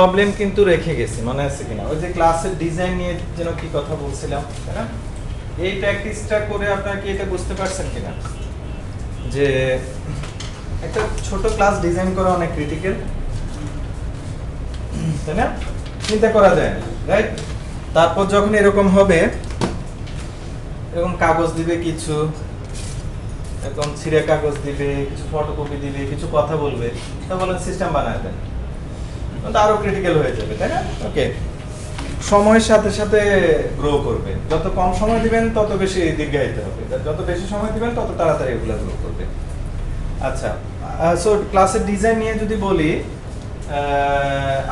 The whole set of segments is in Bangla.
প্রবলেম কিন্তু রেখে গেছি, মনে আছে কিনা? ওই যে ক্লাসের ডিজাইন নিয়ে যেন কি কথা বলছিলাম, তাই না? এই প্র্যাকটিসটা করে আপনারা কি এটা বুঝতে পারছেন কিনা যে একটা ছোট ক্লাস ডিজাইন করা অনেক ক্রিটিক্যাল, তাই না? চিন্তা করা যায় না, রাইট? তারপর যখন এরকম হবে, এরকম কাগজ দিবে কিছু, এরকম ছিঁড়ে কাগজ দিবে, কিছু ফটোকপি দিবে, কিছু কথা বলবে, তা বলেন সিস্টেম বানায় দেন, আরো ক্রিটিক্যাল হয়ে যাবে, তাই না? ওকে, সময়ের সাথে সাথে গ্রো করবে। যত কম সময় দিবেন তত বেশি দীর্ঘায়িত হবে, যত বেশি সময় দিবেন তত তাড়াতাড়ি এগুলো গ্রো করবে। আচ্ছা, সো ক্লাসের ডিজাইন নিয়ে যদি বলি,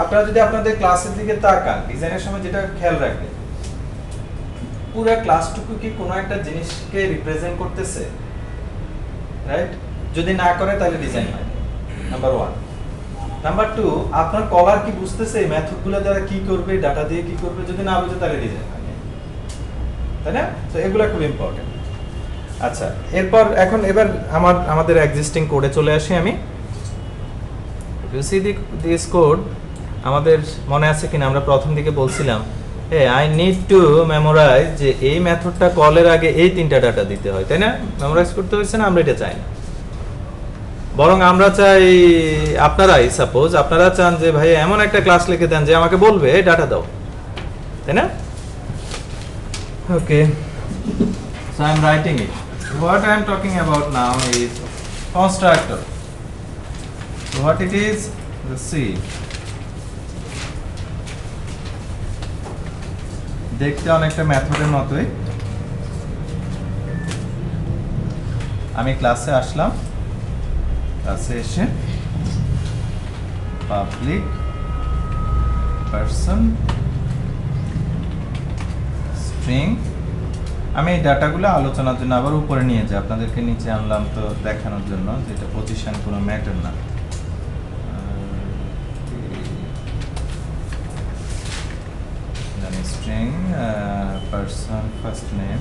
আপনারা যদি আপনাদের ক্লাসের দিকে তাকান, ডিজাইনের সময় যেটা খেয়াল রাখবেন, পুরো ক্লাসটুকু কি কোনো একটা জিনিসকে রিপ্রেজেন্ট করতেছে, রাইট? যদি না করে তাহলে ডিজাইন হয়, নাম্বার 1। নাম্বার 2, আপনার কলার কি বুঝতেছে এই মেথডগুলো দ্বারা কি করবে, ডাটা দিয়ে কি করবে? যদি না বুঝে তাহলে ডিজাইন হয়, তাই না? তো এগুলো খুব ইম্পর্টেন্ট। আচ্ছা, এবার আমাদের এক্সিস্টিং কোডে চলে আসি আমি। ইউ সি দিস কোড, আমাদের মনে আছে কিনা আমরা প্রথম দিকে বলছিলাম আই নিড টু মেমোরাইজ যে এই মেথডটা কলের আগে এই 3টা ডাটা দিতে হয়, তাই না? মেমোরাইজ করতে হয়েছে না? আমরা এটা চাই না, বরং আমরা চাই আপনারা চান যে ভাই এমন একটা ক্লাস লিখে দেন যে আমাকে বলবে ডাটা দাও, তাই না? ওকে, so I am writing it. What I am talking about now is constructor. So what it is? Let's see. দেখতে অনেকটা মেথডের মতোই। আমি ক্লাসে আসলাম, ক্লাসে এসে পাবলিক পারসন স্ট্রিং, আমি এই ডাটাগুলো আলোচনার জন্য আবার উপরে নিয়ে যাই, আপনাদেরকে নিচে আনলাম তো দেখানোর জন্য যে এটা পজিশন কোনো ম্যাটার না। স্ট্রিং পারসন ফার্স্ট নেম,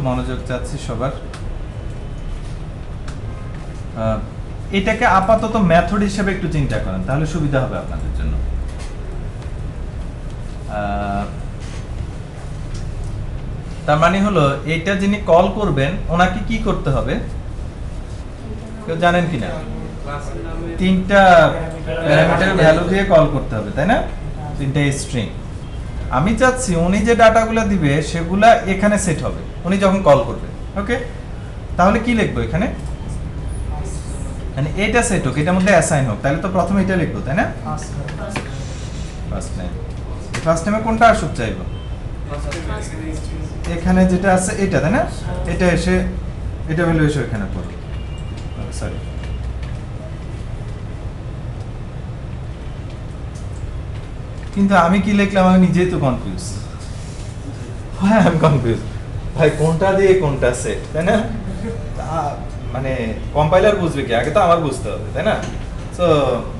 মনোযোগ চাচ্ছি সবার। এটাকে আপাতত মেথড হিসেবে একটু চিন্তা করেন, তাহলে সুবিধা হবে আপনাদের জন্য। তার মানে হলো এইটা যিনি কল করবেন ওনাকে কি করতে হবে কেউ জানেন কিনা? 3টা প্যারামিটার ভ্যালু দিয়ে কল করতে হবে, তাই না? 3টা স্ট্রিং। আমি চাচ্ছি উনি যে ডাটাগুলো দিবে সেগুলা এখানে সেট হবে উনি যখন কল করবে। ওকে, তাহলে কি লিখবো এখানে? মানে এটা সেট হোক, এটার মধ্যে অ্যাসাইন হোক, তাহলে তো প্রথমে এটা লিখবো, তাই না? First name. ফার্স্ট নেমে কোনটা আসুক চাইবো? এখানে যেটা আছে এটা, তাই না? এটা এসে এটা ভ্যালু এসে এখানে পড়বে। সরি, কিন্তু আমি কি লিখলাম আমি নিজেই তো কনফিউজ। হ্যাঁ, আমি কনফিউজ ভাই, কোনটা দিয়ে কোনটা সেট, তাই না? মানে কম্পাইলার বুঝবে কি? আগে তো আমার বুঝতে হবে, তাই না? সো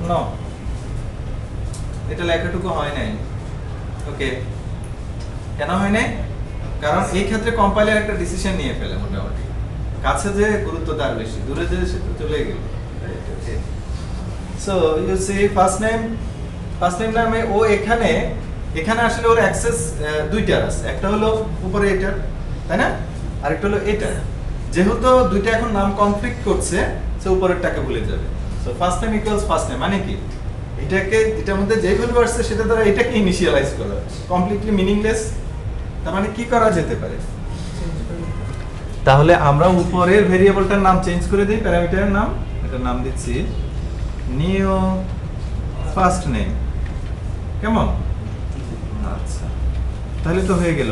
নো, এটা লেখাটুকু হয় নাই। ওকে, কেন হয় নাই? কারণ এই ক্ষেত্রে কম্পাইলার একটা ডিসিশন নিয়ে ফেলে, মোটামুটি কাছে যে গুরুত্ব তার বেশি, দূরে যে সে তো চলে গেল। So you see first name নামে ও এখানে আসলে ওর অ্যাক্সেস 2টা আছে, একটা হলো উপরে এটা, তাই না? আরেকটা হলো এটা। যেহেতু 2টা এখন নাম কনফ্লিক্ট করছে, সো উপরেরটাকে ভুলে যাবে। So first name equals first name মানে কি? এটার মধ্যে যে ভ্যালু আসছে সেটা দ্বারা এটাকে ইনিশিয়ালাইজ করা, কমপ্লিটলি মিনিংলেস। তার মানে কি করা যেতে পারে? তাহলে আমরা উপরের ভেরিয়েবলটার নাম চেঞ্জ করে দিই, প্যারামিটারের নাম, এটার নাম দিচ্ছি নিউ ফার্স্ট নেম। কেমন? আচ্ছা, তাহলে তো হয়ে গেল।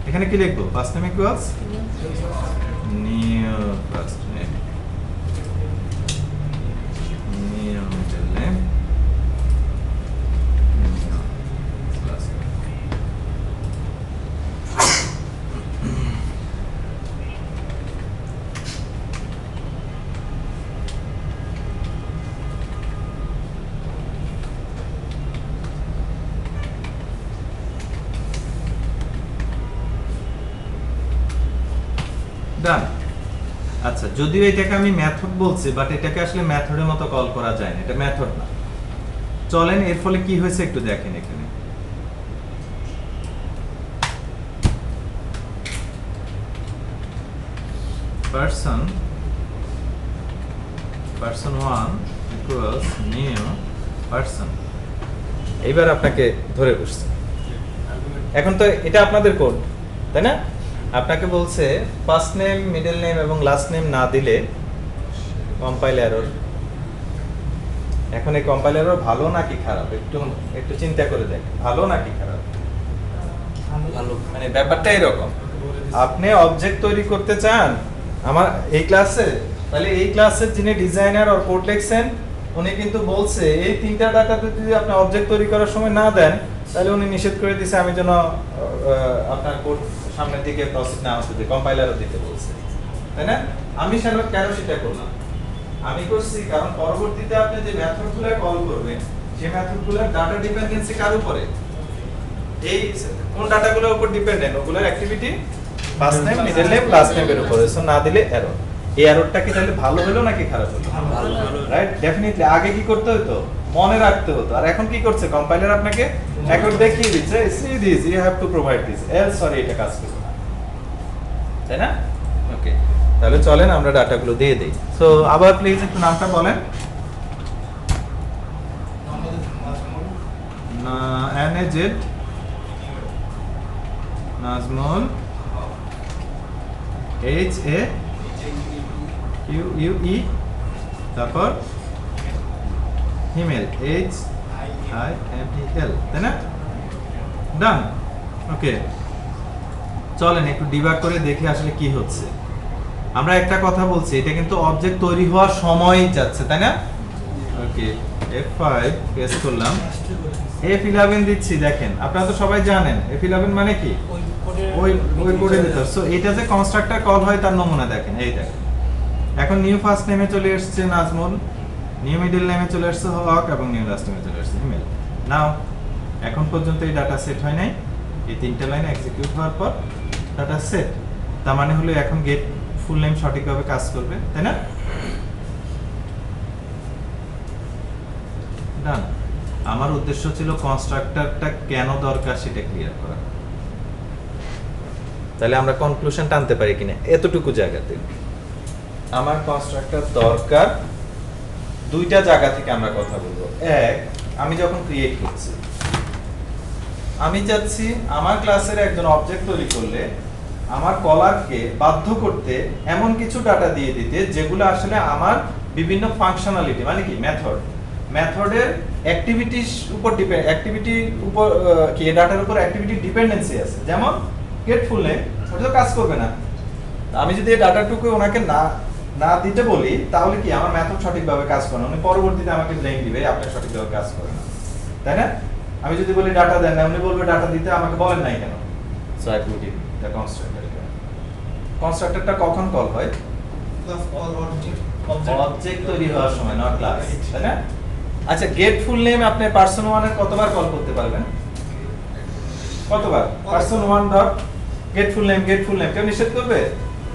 এখানে কি লিখবো? First name equals new first name, new middle name, done. আচ্ছা, যদিও এটাকে আমি মেথড বলছি, বাট এটাকে আসলে মেথডের মতো কল করা যায় না, এটা মেথড না। চলেন এর ফলে কি হয়েছে একটু দেখেন। এখানে person 1 equals new person, এইবার আপনাকে ধরে বসছে। এখন তো এটা আপনাদের কোড, তাই না? আপনাকে বলছে ফার্স্ট নেম, মিডল নেম এবং লাস্ট নেম না দিলে কম্পাইল এরর। এখন এই কম্পাইল এরর ভালো নাকি খারাপ একটু একটু চিন্তা করে দেখেন, ভালো নাকি খারাপ? ভালো। মানে ব্যাপারটা এরকম, আপনি অবজেক্ট তৈরি করতে চান আমার এই ক্লাসে, তাহলে এই ক্লাসের যিনি ডিজাইনার আর কোড লিখছেন উনি কিন্তু বলছে এই তিনটা ডাটা যদি আপনি অবজেক্ট তৈরি করার সময় না দেন তাহলে উনি নিষেধ করে দিয়েছে আমি যেন আপনার কোড সামনের দিকে প্রসেস না হতে দিই, কম্পাইলারও দিতে বলছে, তাই না? আমি কেন সেটা করলাম? আমি করছি কারণ পরবর্তীতে আপনি যে মেথডগুলো কল করবেন সেই মেথডগুলোর ডাটা ডিপেন্ডেন্সি কার উপরে? এই কোন ডাটাগুলোর উপর ডিপেন্ডেন্ট? ওগুলোর activity first name, middle name, last নেমের উপরে। সো না দিলে এরর। এই এররটা কি তাহলে ভালো হলো নাকি খারাপ হলো? ভালো। রাইট? ডেফিনেটলি আগে কি করতে হতো? মনে রাখতে হতো। আর এখন কি করছে কম্পাইলার? আপনাকে এখন দেখিয়ে দিচ্ছে see this you have to provide this else sorry এটা কাজ করবে না, তাই না? ওকে, তাহলে চলেন আমরা ডাটাগুলো দিয়ে দেই। সো আবার প্লিজ একটু নামটা বলেন। NAZ নাজমুল, HAQUE, তারপর হিমেল, HIMEL, তাই না? ডান। ওকে, চলেন একটু ডিবাগ করে দেখি আসলে কি হচ্ছে। আমরা একটা কথা বলছি, এটা কিন্তু অবজেক্ট তৈরি হওয়ার সময় যাচ্ছে, তাই না? ওকে, F5 প্রেস করলাম, F11 দিচ্ছি। দেখেন আপনারা তো সবাই জানেন F11 মানে কি? ওই কোডের ভিতর। সো এটা যে কনস্ট্রাক্টর কল হয় তার নমুনা দেখেন, এই দেখেন। এখন নিউ ফার্স্ট নেমে চলে আসছে নাজমুল, নিউ মিডল নেমে চলে আসছে হক এবং নিউ লাস্ট নেমে চলে আসছে হিমেল। নাও এখন পর্যন্ত এই ডাটা সেট হয় নাই, এই তিনটা লাইন এক্সিকিউট হওয়ার পর ডাটা সেট। তার মানে হলো এখন গেট ফুল নেম সঠিকভাবে কাজ করবে, তাই না? ডান। আমার উদ্দেশ্য ছিল কনস্ট্রাক্টরটা কেন দরকার সেটা ক্লিয়ার করা। তাহলে আমরা কনক্লুশন টানতে পারি কিনা এতটুকু জায়গাতে? আমার কনস্ট্রাক্টর দরকার দুইটা জায়গা থেকে আমরা কথা বলবো। এক, আমি যখন ক্রিয়েট করছি আমি চাচ্ছি আমার ক্লাসের একজন অবজেক্ট তৈরি করলে আমার কলারকে বাধ্য করতে এমন কিছু ডাটা দিয়ে দিতে যেগুলো আসলে আমার বিভিন্ন ফাংশনালিটি মানে কি মেথডের অ্যাক্টিভিটির উপর কি ডাটার উপর অ্যাক্টিভিটি ডিপেন্ডেন্সি আছে। যেমন গেট ফুল নেম, ওটা তো কাজ করবে না। আমি যদি এই ডাটাটুকু ওনাকে না দিতে বলি তাহলে কি আমার মেথড সঠিকভাবে কাজ করে না, উনি পরবর্তীতে আমাকে ব্লেম দিবে আপনি সঠিকভাবে কাজ করে না, তাই না? আমি যদি বলি ডাটা দেন না, উনি বলবে ডাটা দিতে আমাকে বলেন নাই কেন। So I put it the constructor. কনস্ট্রাক্টরটা কখন কল হয়? অবজেক্ট তৈরি হওয়ার সময়, নট ক্লাস, তাই না? আচ্ছা, গেট ফুল নেম আপনি পারসন 1 এর কতবার কল করতে পারবেন? কতবার? Person 1 dot gate full name কেউ নিষেধ করবে?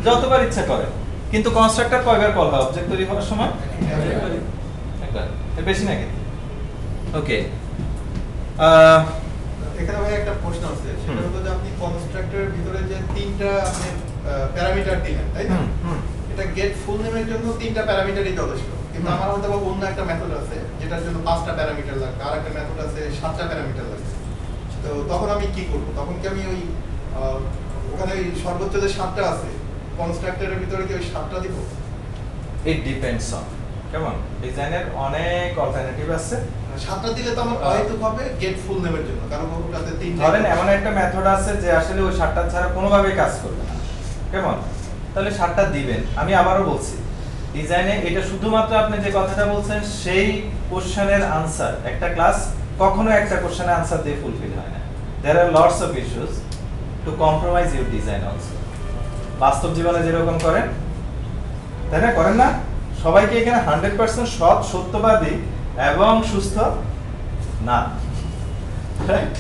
যতবার ইচ্ছা করে। কিন্তু কনস্ট্রাক্টর কয়বার কল হয় অবজেক্ট তৈরি হওয়ার সময়? একবার। এর বেশি নাকি? ওকে, এখানে ভাই একটা প্রশ্ন আছে, সেটা হলো যে আপনি কনস্ট্রাক্টরের ভিতরে যে তিনটা আপনি প্যারামিটার দিলেন, তাই না? এটা গেট ফুল নেমের জন্য তিনটা প্যারামিটারই যথেষ্ট, কিন্তু আমার হয়তো বা অন্য একটা মেথড আছে যেটার জন্য 5টা প্যারামিটার লাগবে, আর একটা মেথড আছে 7টা প্যারামিটার লাগবে। তো তখন আমি কি করব? তখন কি আমি ওই ওখানে ওই সর্বোচ্চ যে 7টা আছে কনস্ট্রাক্টরের ভিতরে কি ওই 7টা দিব? ইট ডিপেন্ডস অন কেমন ডিজাইনের অনেক অল্টারনেটিভ আছে। 7টা দিলে তো আমার হয়তো হবে গেট ফুল নেমের জন্য, কারণ ওটাতে তিনটা। ধরেন এমন একটা মেথড আছে যে আসলে ওই 7টা ছাড়া কোনোভাবেই কাজ করবে না, কেমন? তাহলে 7টা দিবেন। আমি আবারও বলছি, ডিজাইনে এটা শুধুমাত্র আপনি যে কথাটা বলছেন সেই কোশ্চেনের আনসার, একটা ক্লাস কখনো একটা কোশ্চেনের আনসার দিয়ে ফুলফিল হয় না। There are lots of issues to compromise your design also. বাস্তব জীবনে যেরকম করেন, তাই না? করেন না? সবাইকে এখানে 100% সৎ, সত্যবাদী এবং সুস্থ না, রাইট?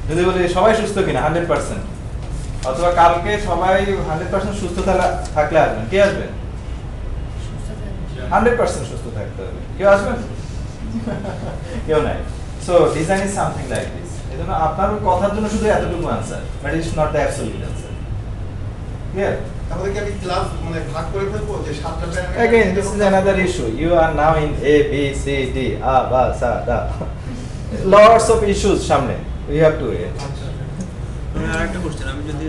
যদি বলি সবাই সুস্থ কিনা 100%, অথবা কালকে সবাই 100% সুস্থ থাকলে আসবেন। কে আসবেন? 100% সুস্থ থাকতে হবে। কেউ আসবেন? কেউ নাই। So design is something like this. এজন্য আপনার কথার জন্য শুধু এতটুকু answer, but it's not the absolute answer. Clear? তাহলে কি আমি ক্লাস মানে ভাগ করে ফেলবো যে 7টা parameter? Again, this is another issue. You are now in A, B, C, D, A, B, C, D. Lots of issues সামনে. We have to wait. আমি আরেকটা কোশ্চেন, আমি যদি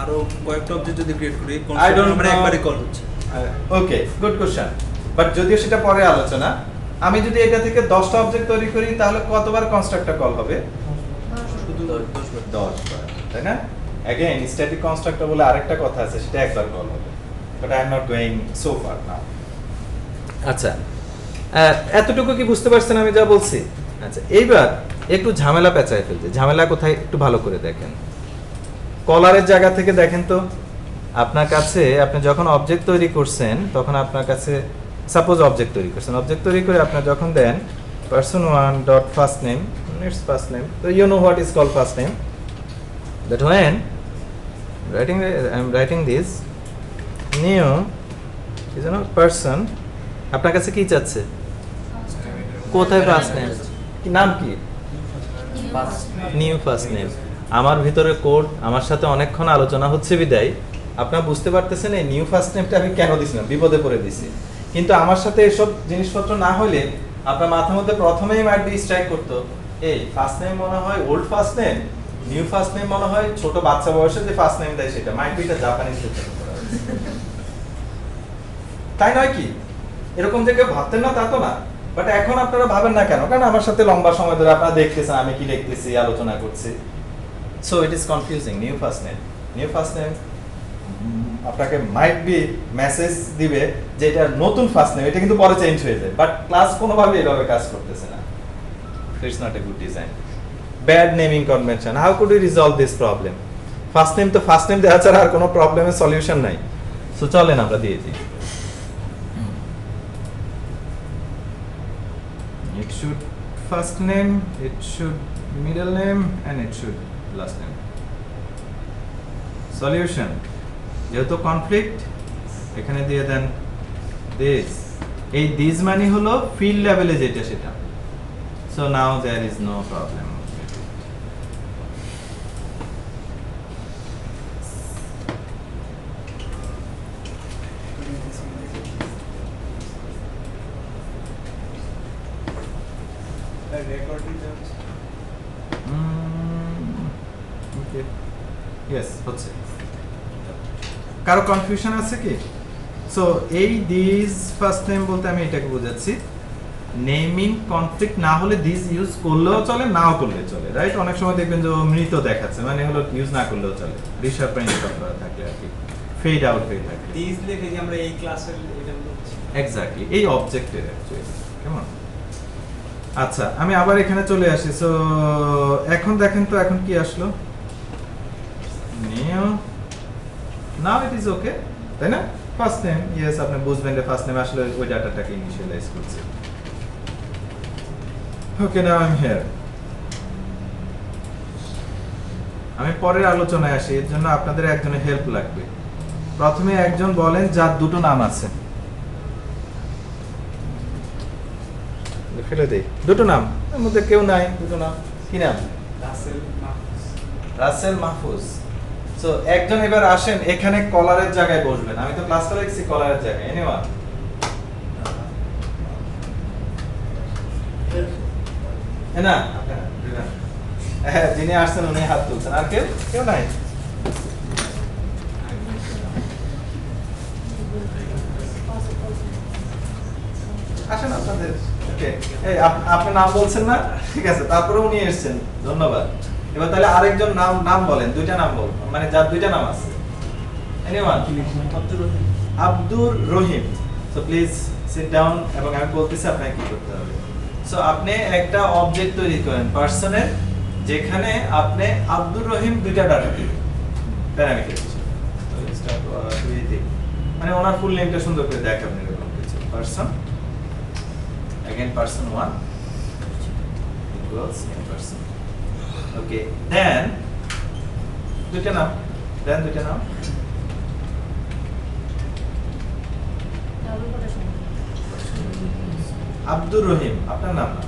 আরো কয়েকটা অবজেক্ট যদি ক্রিয়েট করি I don't মানে know. একবারই কল হচ্ছে। ওকে, গুড কোশ্চেন। বাট যদিও সেটা পরে আলোচনা, আমি যদি এটা থেকে 10টা অবজেক্ট তৈরি করি তাহলে কতবার কনস্ট্রাক্টর কল হবে? শুধু 10 বার। 10 বার, তাই না? Again, স্ট্যাটিক কনস্ট্রাক্টর বলে আরেকটা কথা আছে, সেটা একবার কল হবে। But I am not going so far now. আচ্ছা, এতটুকু কি বুঝতে পারছেন আমি যা বলছি? আচ্ছা, এইবার একটু ঝামেলা পেঁচায় ফেলছে। ঝামেলা কোথায় একটু ভালো করে দেখেন। কলারের জায়গা থেকে দেখেন তো, আপনার কাছে আপনি যখন অবজেক্ট তৈরি করছেন তখন আপনার কাছে সাপোজ অবজেক্ট তৈরি করছেন, অবজেক্ট তৈরি করে আপনি যখন দেন person1 dot first name, it's first name, so you know what is called first name, that when I'm writing this new is a person, আপনার কাছে কি চাচ্ছে? কোথায় ফার্স্ট নেম? কি নাম কি? New first name. আমার ভিতরে কোড, আমার সাথে অনেকক্ষণ আলোচনা হচ্ছে বিদায় আপনারা বুঝতে পারতেছেন এই নিউ ফার্স্ট নেমটা আমি কেন দিছিলাম, বিপদে পড়ে দিছি। কিন্তু আমার সাথে এসব জিনিসপত্র না হলে আপনার মাথার মধ্যে প্রথমেই মাইট বি স্ট্রাইক করতো, এই ফার্স্ট নেম মনে হয় old first name, new first name মনে হয় ছোট বাচ্চা বয়সে যে ফার্স্ট নেম দেয় সেটা, মাইট বি এটা জাপানিজ করা হয়েছে। তাই নয় কি? এরকম যে কেউ ভাবতেন না তা তো না, বাট এখন আপনারা ভাবেন না কেন? কারণ আমার সাথে লম্বা সময় ধরে আপনারা দেখতেছেন আমি কি লিখতেছি, আলোচনা করছি। So it is confusing. New first name, new first name আপনাকে মাইট বি মেসেজ দিবে যে এটা নতুন ফার্স্ট নেম, এটা কিন্তু পরে চেঞ্জ হয়ে যায়, বাট ক্লাস কোনোভাবে এভাবে কাজ করতেছে না। It's not a good design. Bad naming convention, how could you resolve this problem? First name তো ফার্স্ট নেম দেওয়া ছাড়া আর কোনো প্রবলেমের সলিউশন নাই। সো চলেন আমরা দিয়ে দিই। It should first name, it should middle name, and it should last name. Solution. যেহেতু কনফ্লিক্ট, এখানে দিয়ে দেন this. এই this মানে হলো ফিল্ড লেভেলে যেটা সেটা। So now there is no problem. Okay. Yes, হচ্ছে। কারো কনফিউশন আছে কি? সো এই দিস ফার্স্ট নেম বলতে আমি এটাকে বোঝাচ্ছি, নেমিং কনফ্লিক্ট না হলে দিস ইউজ করলেও চলে, নাও করলে চলে, রাইট? অনেক সময় দেখবেন যে মৃত দেখাচ্ছে, মানে হলো ইউজ না করলেও চলে, রিশার্পেন্ট করা থাকলে আর কি, ফেড আউট হয়ে থাকে। দিস লিখে যে আমরা এই ক্লাসের এটা বলছি এক্স্যাক্টলি এই অবজেক্টের অ্যাকচুয়ালি। কেমন? আচ্ছা, আমি আবার এখানে চলে আসি। সো এখন দেখেন তো এখন কি আসলো? New, now it is okay, তাই না? ফার্স্ট নেম, ইয়েস, আপনি বুঝবেন যে ফার্স্ট নেম আসলে ওই ডাটাটাকে ইনিশিয়ালাইজ করছে। ওকে, নাও আই এম হিয়ার। আমি পরের আলোচনায় আসি, এর জন্য আপনাদের একজনের হেল্প লাগবে। প্রথমে একজন বলেন যার দুটো নাম আছে, ফেলে দেই। দুটো নাম, এর মধ্যে কেউ নাই, দুটো নাম। কি নাম? রাসেল মাহফুজ। সো একজন এবার আসেন এখানে কলারের জায়গায় বসবেন। আমি তো ক্লাসটা লিখছি কলারের জায়গায়। এনিওয়ান? না, হ্যাঁ, যিনি আসছেন উনি হাত তুলছেন। আর কেউ? কেউ নাই? আসেন আপনাদের। ওকে, এই আপনি নাম বলছেন না? ঠিক আছে, তারপরে উনি এসেছেন, ধন্যবাদ। এবার তাহলে আরেকজন নাম বলেন, দুইটা নাম বলুন, মানে যার দুইটা নাম আছে। Anyone? Abdur Rahim. So please sit down, এবং আমি বলতেছি আপনাকে কি করতে হবে। সো আপনি একটা অবজেক্ট তৈরি করেন পার্সনের, যেখানে আপনি আব্দুর রহিম দুইটা ডাটা দিবেন প্যারামিটার হিসেবে। মানে ওনার ফুল নেমটা সুন্দর করে দেখাবেন এরকম কিছু। Person, again person1 equals name person. Okay, then দুইটা নাম দেন দুইটা নাম। আব্দুর রহিম আপনার নাম না।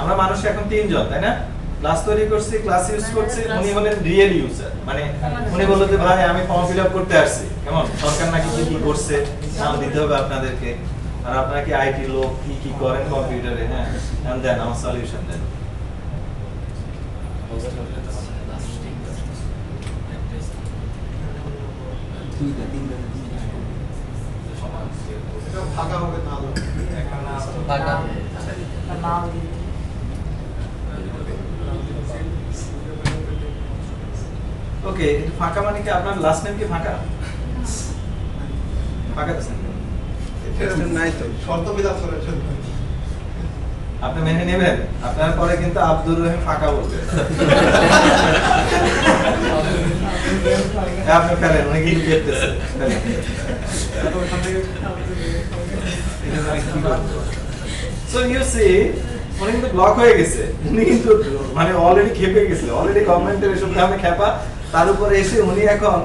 আমরা মানুষ এখন তিনজন তাই না, ক্লাস তৈরি করছি, ক্লাস ইউজ করছি, উনি হলেন রিয়েল ইউজার, মানে উনি বললো যে ভাই আমি ফর্ম ফিল আপ করতে আসছি, কেমন সরকার নাকি কি কি করছে নাম দিতে হবে আপনাদেরকে, আর আপনারা কি আইটি লোক কি কি করেন কম্পিউটারে, হ্যাঁ দেন আমার সলিউশন দেন। এটা ফাঁকা হবে না হলে। ওকে, এটা ফাঁকা মানে কি আপনার লাস্ট নেম কি ফাঁকা? ফাঁকা দিচ্ছেন এটা নাই তো। শর্ত বিধান করেছেন। আপনি মেনে নেবেন, আপনার পরে কিন্তু আব্দুর রহিম ফাঁকা বলবে। আপনি ফেলেন, উনি কি লিখতেছে সো ইউ সি উনি কিন্তু ব্লক হয়ে গেছে, উনি কিন্তু মানে অলরেডি খেপে গেছে, অলরেডি গভর্নমেন্টের এসব কারণে খেপা, তার উপরে এসে উনি এখন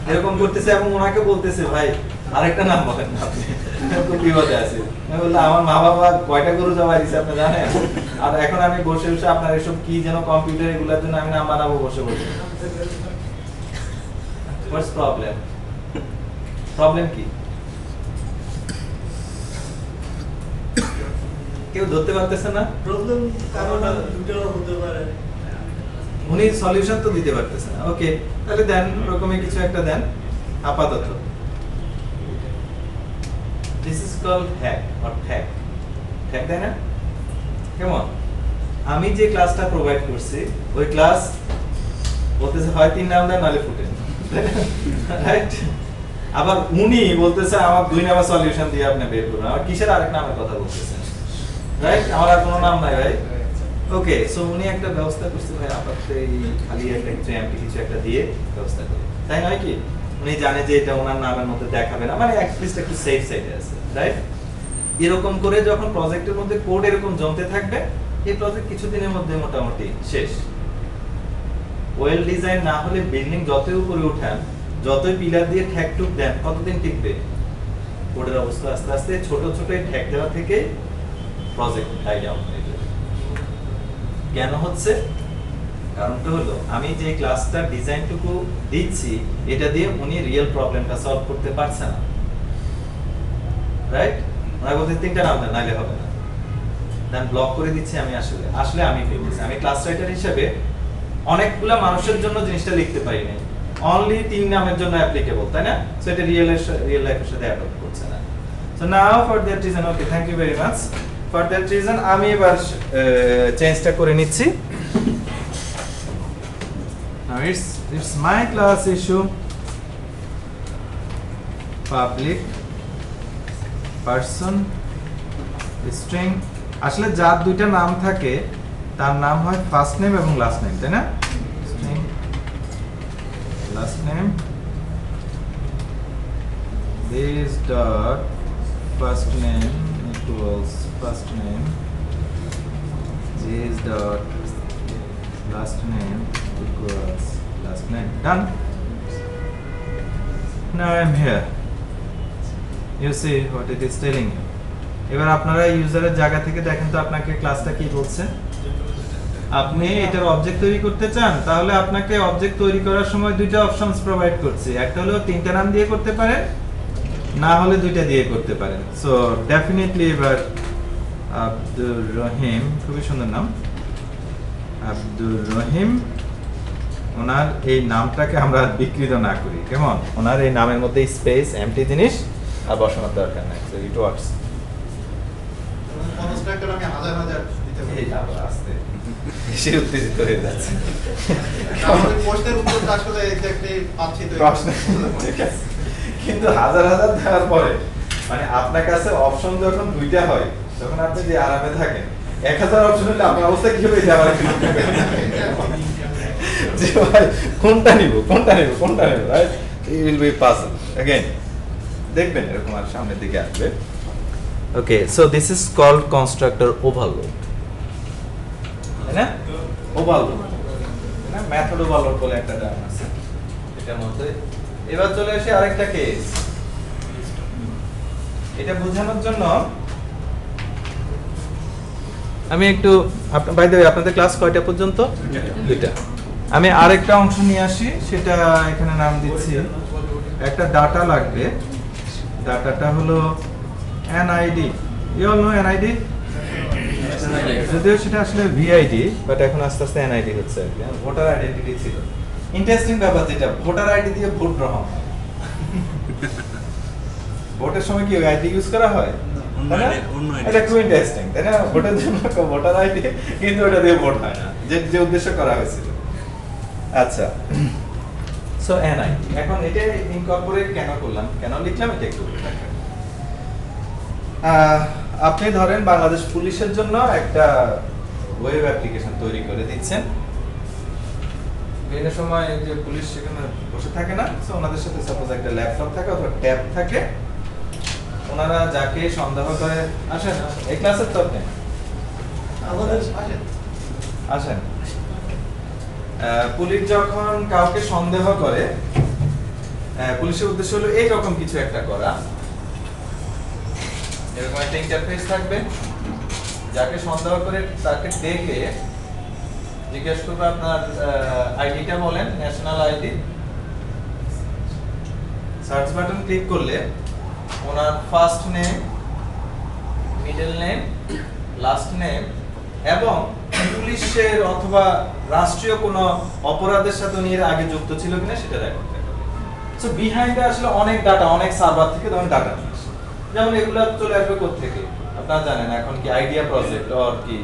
এরকম করতেছে এবং ওনাকে বলতেছে ভাই আরেকটা নাম বলেন না আপনি, খুব বিপদে আছে। আমি বললাম আমার মা বাবা কয়টা গরু জবাই দিছে আপনি জানেন, আর এখন আমি বসে বসে আপনার এসব কি যেন কম্পিউটার এগুলোর জন্য আমি নাম বানাবো বসে বসে। হোয়াটস প্রবলেম? প্রবলেম কি? কেউ ধরতে পারতেছে না প্রবলেম কারণ দুটো হতে পারে। উনি সলিউশন তো দিতে পারতেছে না। ওকে, তাহলে দেন ওরকমই কিছু একটা দেন আপাতত। This is called hack or tag. Tag দেয় না কেমন? আমি যে ক্লাসটা প্রোভাইড করছি ওই ক্লাস বলতেছে হয় 3 নাম দেন নালে ফুটে, রাইট? আবার উনি বলতেছে আমার 2 নাম্বার সলিউশন দিয়ে আপনি বের করুন, আমার কিসের আরেক নামের কথা বলতেছেন, রাইট? আমার আর কোনো নাম নাই ভাই। ওকে, সো উনি একটা ব্যবস্থা করছে ভাই আপাতত এই খালি একটা কিছু এমপি কিছু একটা দিয়ে ব্যবস্থা করে, তাই নয় কি? উনি জানে যে এটা ওনার নামের মধ্যে দেখাবে না, মানে অ্যাটলিস্ট একটু সেফ সাইডে আছে, রাইট? এরকম করে যখন প্রজেক্টের মধ্যে কোড এরকম জমতে থাকবে, এই প্রজেক্ট কিছুদিনের মধ্যে মোটামুটি শেষ। ওয়েল ডিজাইন না হলে বিল্ডিং যতই উপরে উঠান, যতই পিলার দিয়ে ঠ্যাক টুক দেন, কতদিন টিকবে? কোডের অবস্থা আস্তে আস্তে ছোট ছোট এই ঠ্যাক দেওয়া থেকে প্রজেক্ট ডাই ডাউন হয়ে যাবে। কেন হচ্ছে? কারণটা হলো আমি যে ক্লাসটার ডিজাইনটুকু দিচ্ছি এটা দিয়ে উনি রিয়েল প্রবলেমটা সলভ করতে পারছে না, রাইট? ওরা বলতে 3টা নাম দেন নাইলে হবে না, দেন ব্লক করে দিচ্ছি আমি। আসলে আমি বলতেছি আমি ক্লাস রাইটার হিসেবে অনেকগুলা মানুষের জন্য জিনিসটা লিখতে পারি না, অনলি 3 নামের জন্য অ্যাপ্লিকেবল, তাই না? সো এটা রিয়েল লাইফের সাথে অ্যাডপ্ট করছে না। So now for that reason, okay thank you very much for that reason আমি এবার চেঞ্জটা করে নিচ্ছি। Now it's my class issue, public person string। আসলে যার 2টা নাম থাকে তার নাম হয় ফার্স্ট নেম এবং লাস্ট নেম, তাই না? string last name this dot first name equals first name, this dot last name equals last name. Done. Now I'm here. You see what it is telling you. এবার আপনারা ইউজারের জায়গা থেকে দেখেন তো আপনাকে ক্লাসটা কি বলছে। আপনি এটার অবজেক্ট তৈরি করতে চান, তাহলে আপনাকে অবজেক্ট তৈরি করার সময় 2টা অপশনস প্রোভাইড করছি। একটা হলো 3টা নাম দিয়ে করতে পারেন, না হলে 2টা দিয়ে করতে পারেন। সো ডেফিনেটলি এবার আব্দুর রহিম, খুবই সুন্দর নাম, আব্দুর রহিম, ওনার এই নামটাকে আমরা বিকৃত না করি, কেমন? ওনার এই নামের মধ্যে স্পেস এমটি জিনিস আর বসানোর দরকার নাই। So it works. কনস্ট্রাক্টর আমি হাজার হাজার দিতে পারি। এই আবার আসতে বেশি উত্তেজিত হয়ে যাচ্ছে। আমাদের প্রশ্নের উত্তরটা আসলে এক্স্যাক্টলি পাচ্ছি তো। প্রশ্ন ঠিক আছে, কিন্তু হাজার হাজার দেওয়ার পরে মানে আপনার কাছে অপশন যখন 2টা হয় তখন আপনি যে আরামে থাকেন, 1000 অপশন হলে আপনার অবস্থা কি হবে এটা আবার যে ভাই কোনটা নিব right? It will be puzzle again, দেখবেন এরকম আর সামনের দিকে আসবে। Okay, so this is called constructor overload, তাই না? ওভারলোড না, মেথড ওভারলোড বলে একটা টার্ম আছে, এটা এটার মধ্যে। এবার চলে আসি আরেকটা কেস। এটা বোঝানোর জন্য আমি একটু বাই দ্য ওয়ে আপনাদের ক্লাস কয়টা পর্যন্ত? 2টা। আমি আরেকটা অংশ নিয়ে আসি, সেটা এখানে নাম দিচ্ছি, একটা ডাটা লাগবে। ডাটাটা হলো NID. You all know NID? যদিও সেটা আসলে ভিআইডি, বাট এখন আস্তে আস্তে এনআইডি হচ্ছে আর কি। ভোটার আইডেন্টিটি ছিল। ইন্টারেস্টিং ব্যাপার যেটা, ভোটার আইডি দিয়ে ভোট গ্রহণ হয়। ভোটের সময় কি আইডি ইউজ করা হয়? তাই না? এটা খুব ইন্টারেস্টিং, তাই না? ভোটের জন্য ভোটার আইডি, কিন্তু ওটা দিয়ে ভোট হয় না, যে উদ্দেশ্য করা হয়েছিল। আচ্ছা, সো এনআইডি। এখন এটা ইনকর্পোরেট কেন করলাম, কেন লিখলাম, এটা একটু বলে রাখেন। আপনি ধরেন বাংলাদেশ পুলিশের জন্য একটা ওয়েব অ্যাপ্লিকেশন তৈরি করে দিচ্ছেন। বিভিন্ন সময় যে পুলিশ সেখানে বসে থাকে না, সো ওনাদের সাথে সাপোজ একটা ল্যাপটপ থাকে অথবা ট্যাব থাকে, ওনারা যাকে সন্দেহ করে, আসেন এই ক্লাসের তো আপনি আসেন, পুলিশ যখন কাউকে সন্দেহ করে, পুলিশের উদ্দেশ্য হলো এইরকম কিছু একটা করা। এরকম একটা ইন্টারফেস থাকবে, যাকে সন্দেহ করে তাকে ডেকে জিজ্ঞেস করবে আপনার আইডিটা বলেন, national ID. Search button click করলে ওনার first name, middle name, last name এবং পুলিশের অথবা রাষ্ট্রীয় কোনো অপরাধের সাথে উনি এর আগে যুক্ত ছিল কিনা সেটা রেকর্ড থাকবে। সো বিহাইন্ডে আসলে অনেক ডাটা, অনেক সার্ভার থেকে তখন ডাটা নিয়ে আসে। যেমন এগুলো চলে আসবে কোত্থেকে আপনারা জানেন, এখন কি আইডিয়া প্রজেক্ট অর কি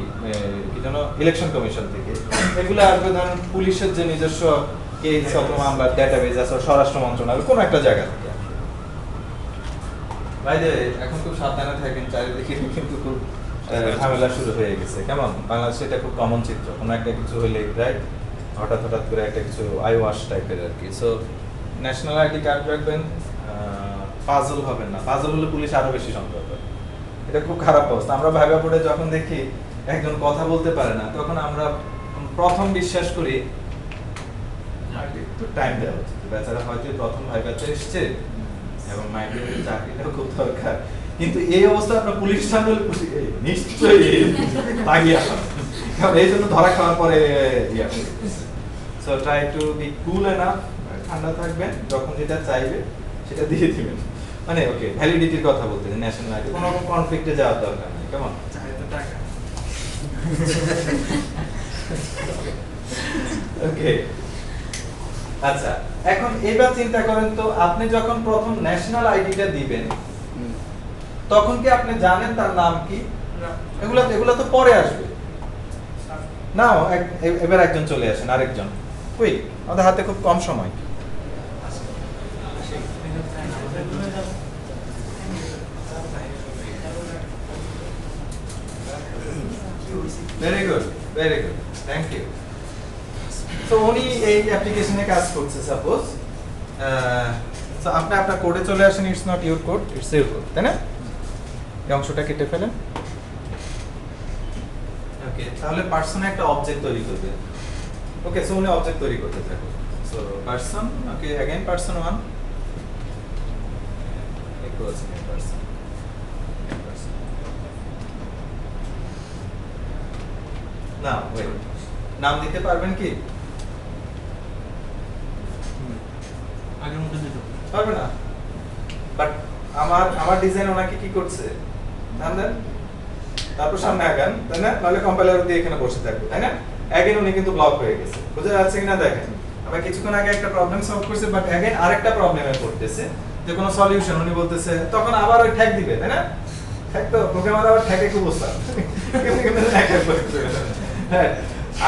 যেন ইলেকশন কমিশন থেকে এগুলো আসবে, ধরেন পুলিশের যে নিজস্ব কেস অথবা মামলার ডেটাবেজ আছে স্বরাষ্ট্র মন্ত্রণালয় কোনো একটা জায়গা থেকে। বাইরে এখন খুব সাবধানে থাকেন, চারিদিকে কিন্তু খুব ঝামেলা শুরু হয়ে গেছে। কেমন বাংলাদেশে এটা খুব কমন চিত্র, কোনো একটা কিছু হইলে রাইট হঠাৎ করে একটা কিছু আই ওয়াশ টাইপের আর কি। সো ন্যাশনাল আইডি কার্ড রাখবেন, পাজল হবেন না, পাজল হলে পুলিশ আরো বেশি সন্দেহ করে। এটা খুব খারাপ অবস্থা। আমরা ভাইবা পড়ে যখন দেখি একজন কথা বলতে পারে না, তখন আমরা প্রথম বিশ্বাস করি একটু টাইম দেওয়া উচিত, বেচারা হয়তো প্রথম ভাইবাতে এসছে এবং মাইন্ডের চাকরিটাও খুব দরকার। কিন্তু এই অবস্থা আপনার পুলিশ সামনে নিশ্চয়ই পাগিয়া, কারণ এই জন্য ধরা খাওয়ার পরে so try to B cool enough, ঠান্ডা থাকবেন, যখন যেটা চাইবে সেটা দিয়ে দিবেন। মানে ওকে, ভ্যালিডিটির কথা বলতে ন্যাশনাল আইডি কোনো রকম কনফ্লিক্টে যাওয়ার দরকার নেই। কেমন ওকে, আচ্ছা এখন এবার চিন্তা করেন তো, আপনি যখন প্রথম ন্যাশনাল আইডিটা দিবেন তখন কি আপনি জানেন তার নাম কি? এগুলো তো পরে আসবে। নাও এবার একজন চলে আসেন, আরেকজন কুইক, আমাদের হাতে খুব কম সময়। Very good, very good, thank you. তো উনি এই অ্যাপ্লিকেশনে কাজ করছে সাপোজ, তো আপনি আপনার কোডে চলে আসেন, it's not your code, it's your code, তাই না? এই অংশটা কেটে ফেলেন। ওকে, তাহলে পার্সন একটা অবজেক্ট তৈরি করবে। ওকে, সো উনি অবজেক্ট তৈরি করতে থাকুন। সো পার্সন, ওকে, अगेन পার্সন 1 ইকুয়ালস পার্সন। নাও ওয়েট, নাম দিতে পারবেন কি? আগের মতো দিতে পারবে না, বাট আমার ডিজাইন ওনাকে কি করছে, নাম দেন, তারপর সামনে আগান, তাই না? নাহলে কম্পাইলার দিয়ে এখানে বসে থাকবে, তাই না? অ্যাগেন উনি কিন্তু ব্লক হয়ে গেছে, বুঝা যাচ্ছে কিনা দেখেন। আমরা কিছুক্ষণ আগে একটা প্রবলেম সলভ করছি, বাট অ্যাগেন আরেকটা প্রবলেমে পড়তেছে, যে কোনো সলিউশন উনি বলতেছে, তখন আবার ওই ট্যাগ দিবে, তাই না? ট্যাগ তো প্রোগ্রামার আবার ট্যাগে খুব বসা হ্যাঁ,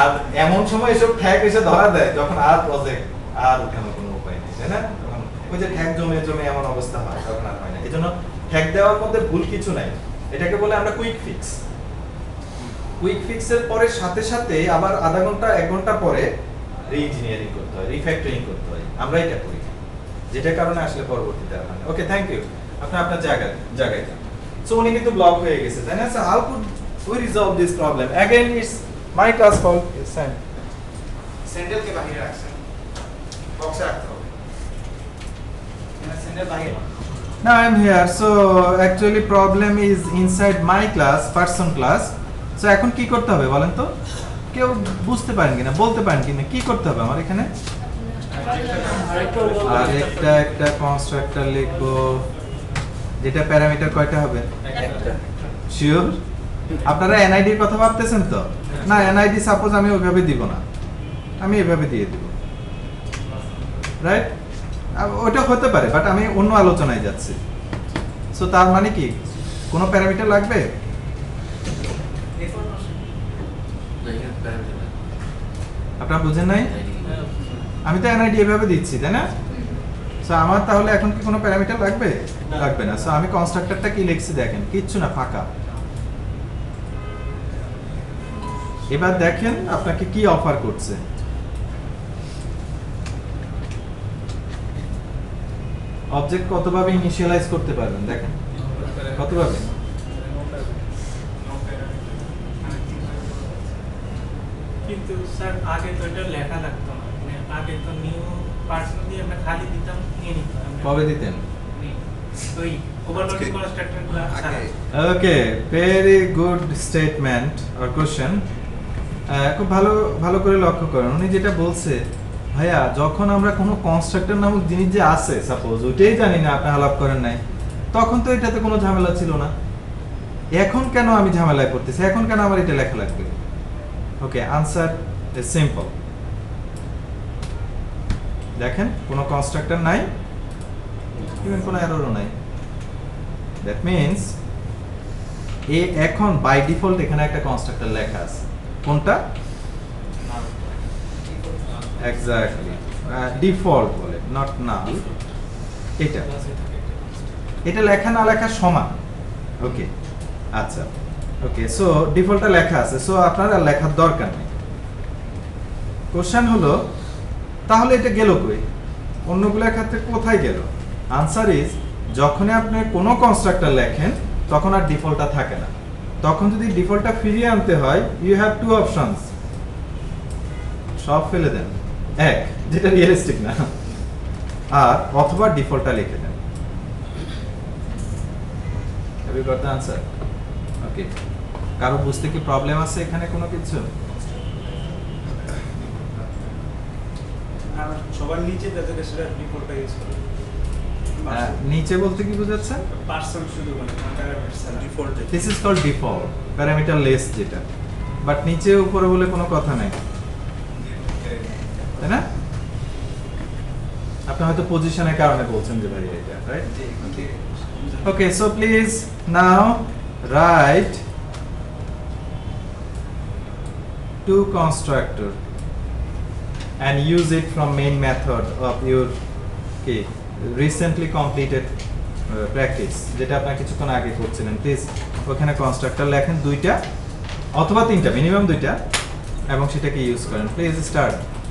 আর এমন সময় এসব ট্যাগ এসে ধরা দেয় যখন আর প্রজেক্ট আর উঠানোর কোনো উপায় নেই, তাই না? তখন ওই যে ট্যাগ জমে এমন অবস্থা হয়, তখন আর হয় না। এই জন্য ট্যাগ দেওয়ার মধ্যে ভুল কিছু নাই, এটাকে বলে আমরা কুইক ফিক্স। কুইক ফিক্সের পরে সাথে সাথে আবার আধা ঘন্টা 1 ঘন্টা পরে রি-ইঞ্জিনিয়ারিং করতে হয়, রিফ্যাক্টরিং করতে হয়, আমরা এটা করি, যেটা কারণে আসলে পরবর্তীতে আর হয় না। ওকে, থ্যাংক ইউ। আপনি আপনার জায়গায় যান। সো উনি কিন্তু ব্লক হয়ে গেছে, তাই না? So how could we resolve this problem? Again it's my class fault. স্যান্ডেলকে বাহিরে রাখছেন, বক্সে রাখতে হবে। No, I'm here. So actually problem is inside my class, person class. So এখন কি করতে হবে বলেন তো? কেউ বুঝতে পারেন কিনা, বলতে পারেন কিনা কি করতে হবে আমার এখানে? আর একটা কনস্ট্রাক্টর লিখবো যেটা প্যারামিটার কয়টা হবে? একটা। শিওর? আপনারা এনআইডি এর কথা ভাবতেছেন তো? না, এনআইডি সাপোজ আমি ওইভাবে দিব না, আমি এভাবে দিয়ে দিব, রাইট? ওটা হতে পারে, বাট আমি অন্য আলোচনায় যাচ্ছি। সো তার মানে কি কোনো প্যারামিটার লাগবে? আপনারা বুঝেন নাই? আমি তো এনআইডি এভাবে দিচ্ছি, তাই না? সো আমার তাহলে এখন কি কোনো প্যারামিটার লাগবে? লাগবে না। সো আমি কনস্ট্রাক্টরটা কি লিখছি দেখেন, কিচ্ছু না, ফাঁকা। এবার দেখেন আপনাকে কি অফার করছে। অবজেক্ট কতভাবে ইনিশিয়ালাইজ করতে পারবেন দেখেন, কতভাবে? কিন্তু স্যার আগে তো এটা লেখা লাগতো না, মানে আগে তো নিউ পার্সন দিয়ে আমরা খালি দিতাম, নিয়ে নিতাম। কবে দিতেন? ওই ওভারলোডিং কনস্ট্রাক্টরগুলো আগে okay, very good statement or question. খুব ভালো ভালো করে লক্ষ্য করেন, উনি যেটা বলছে, ভাইয়া যখন আমরা কোনো কনস্ট্রাক্টর নামক জিনিস যে আছে, সাপোজ ওইটাই জানি না, আপনি আলাপ করেন নাই, তখন তো এটাতে কোনো ঝামেলা ছিল না। এখন কেন আমি ঝামেলায় পড়তেছি, এখন কেন আমার এটা লেখা লাগবে? ওকে, আনসার ইজ সিম্পল। দেখেন কোনো কনস্ট্রাক্টর নাই, ইভেন কোনো এররও নাই। দ্যাট মিন্স এখন বাই ডিফল্ট এখানে একটা কনস্ট্রাক্টর লেখা আছে। কোনটা? এক্স্যাক্টলি, ডিফল্ট বলে, নট নাল। এটা লেখা না লেখা সমান। ওকে, আচ্ছা, ওকে, সো ডিফল্টটা লেখা আছে, সো আপনার আর লেখার দরকার নেই। কোশ্চেন হলো তাহলে এটা গেল কই, অন্যগুলোর ক্ষেত্রে কোথায় গেল? আনসার ইজ যখনই আপনি কোনো কনস্ট্রাক্টর লেখেন তখন আর ডিফল্টটা থাকে না। তখন যদি ডিফল্টটা ফিরিয়ে আনতে হয়, ইউ হ্যাভ টু অপশনস, সব ফেলে দেন, এক যেটা রিয়েলিস্টিক না, আর অথবা ডিফল্টটা লিখে দেন। Have you got the answer? Okay, কারো বুঝতে কি প্রবলেম আছে এখানে কোনো কিছু? আর সবার নিচে যাতে সেটা ডিফল্টটা ইউজ করে। নিচে বলতে কি বোঝাচ্ছেন? পার্সন শুধু মানে default this is called default, parameter less যেটা, বাট নিচে উপরে বলে কোনো কথা নাই, তাই না? আপনি হয়তো পজিশনের কারণে বলছেন যে ভাই এটা, right? Okay, so please now right to constructor and use it from main method of your recently completed practice যেটা আপনারা কিছুক্ষণ আগে করছিলেন। প্লিজ ওখানে কনস্ট্রাক্টর লেখেন দুইটা অথবা তিনটা, মিনিমাম দুইটা, এবং সেটাকে ইউজ করেন। Please start.